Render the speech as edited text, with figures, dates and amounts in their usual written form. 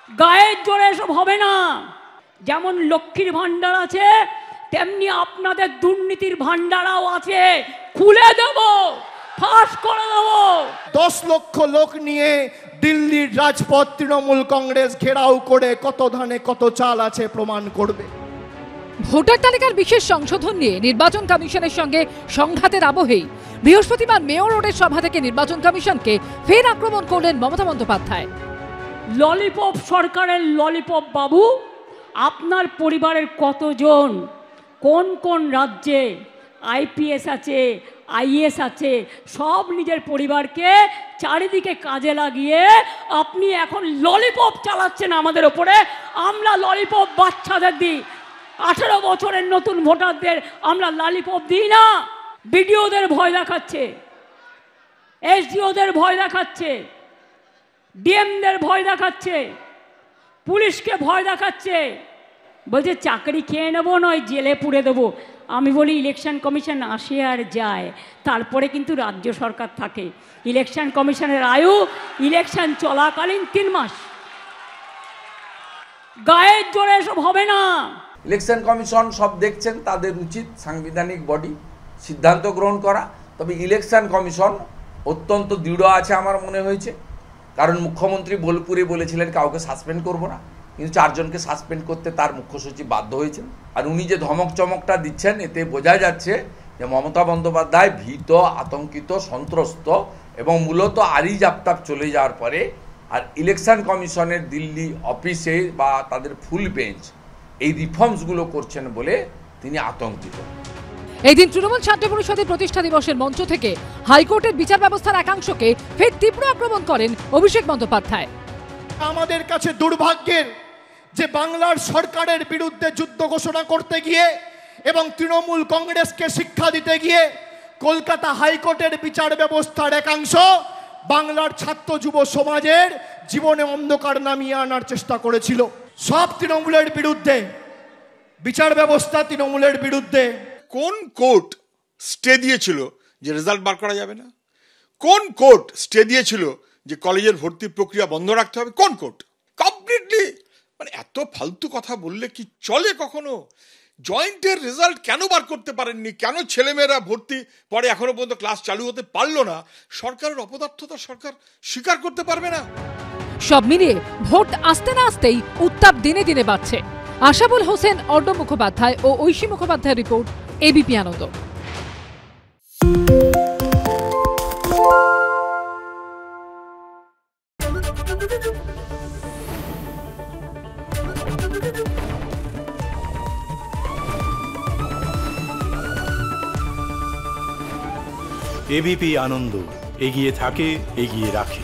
গায়ের জোরে এসব হবে না। যেমন লক্ষ্মীর ভান্ডার আছে, তেমনি আপনাদের দুর্নীতির ভান্ডারাও আছে, খুলে দেব, ফাঁস করে দেব। 10 লক্ষ লোক নিয়ে দিল্লির রাজপথ তৃণমূল কংগ্রেস ঘেরাও করে কত ধানে কত চাল আছে প্রমাণ করবে। ভোটার তালিকার বিশেষ সংশোধন নিয়ে নির্বাচন কমিশনের সঙ্গে সংঘাতের আবহেই বৃহস্পতিবার মেয়র রোডের সভা থেকে নির্বাচন কমিশনকে ফের আক্রমণ করলেন মমতা বন্দ্যোপাধ্যায়। ললিপপ সরকারের ললিপপ বাবু, আপনার পরিবারের কতজন কোন কোন রাজ্যে আইপিএস আছে, আইএস আছে, সব নিজের পরিবারকে চারিদিকে কাজে লাগিয়ে আপনি এখন ললিপপ চালাচ্ছেন আমাদের ওপরে। আমরা ললিপপ বাচ্চাদের দিই, 18 বছরের নতুন ভোটারদের আমরা ললিপপ দিই না। বিডিওদের ভয় দেখাচ্ছে, এসডিওদের ভয় দেখাচ্ছে, ডিএমদের ভয় দেখাচ্ছে, পুলিশকে ভয় দেখাচ্ছে, বলছে চাকরি খেয়ে নেবো, নয় জেলে পুড়ে দেবো। আমি বলি ইলেকশন কমিশন আসে আর যায়, তারপরে কিন্তু রাজ্য সরকার থাকে। ইলেকশন কমিশনের আয়ু ইলেকশন চলাকালীন 3 মাস। গায়ের জোরে এসব হবে না। ইলেকশন কমিশন সব দেখছেন, তাদের উচিত সাংবিধানিক বডি সিদ্ধান্ত গ্রহণ করা। তবে ইলেকশন কমিশন অত্যন্ত দৃঢ় আছে আমার মনে হয়েছে, কারণ মুখ্যমন্ত্রী বোলপুরে বলেছিলেন কাউকে সাসপেন্ড করব না, কিন্তু 4 জনকে সাসপেন্ড করতে তার মুখ্য সচিব বাধ্য হয়েছেন। আর উনি যে ধমক চমকটা দিচ্ছেন, এতে বোঝা যাচ্ছে যে মমতা বন্দ্যোপাধ্যায় ভীত, আতঙ্কিত, সন্ত্রস্ত এবং মূলত আরিজ আফতাব চলে যাওয়ার পরে আর ইলেকশন কমিশনের দিল্লি অফিসে বা তাদের ফুল বেঞ্চ এই রিফর্মসগুলো করছেন বলে তিনি আতঙ্কিত। এই দিন তৃণমূল ছাত্র পরিষদের প্রতিষ্ঠা দিবসের মঞ্চ থেকে হাইকোর্টের বিচার ব্যবস্থার একাংশকে ফের তীব্র আক্রমণ করেন অভিষেক বন্দ্যোপাধ্যায়। আমাদের কাছে দুর্ভাগ্যের যে বাংলার সরকারের বিরুদ্ধে যুদ্ধ ঘোষণা করতে গিয়ে এবং তৃণমূল কংগ্রেসকে শিক্ষা দিতে গিয়ে কলকাতা হাইকোর্টের বিচার ব্যবস্থার একাংশ বাংলার ছাত্র যুব সমাজের জীবনে অন্ধকার নামিয়ে আনার চেষ্টা করেছিল। সব তৃণমূলের বিরুদ্ধে বিচার ব্যবস্থা, তৃণমূলের বিরুদ্ধে। কোন কোর্ট স্টে দিয়েছিল যে রেজাল্ট বার করা যাবে না? কোন কোর্ট স্টে দিয়েছিল যে কলেজের ভর্তি প্রক্রিয়া বন্ধ রাখতে হবে? কোন কোর্ট? কমপ্লিটলি মানে এত ফালতু কথা বললে কি চলে কখনো? জয়েন্টের রেজাল্ট কেন বার করতে পারেননি? কেন ছেলেমেয়েরা ভর্তি পরে এখনো পর্যন্ত ক্লাস চালু হতে পারলো না? সরকারের অপদার্থতা সরকার স্বীকার করতে পারবে না। সব মিলিয়ে ভোট আসতে না আসতেই উত্তাপ দিনে দিনে বাড়ছে। আশাবুল হোসেন, অর্ণব মুখোপাধ্যায় ও ঐশী মুখোপাধ্যায়ের রিপোর্ট, এবিপি আনন্দ। এবিপি আনন্দ, এগিয়ে থাকে, এগিয়ে রাখে।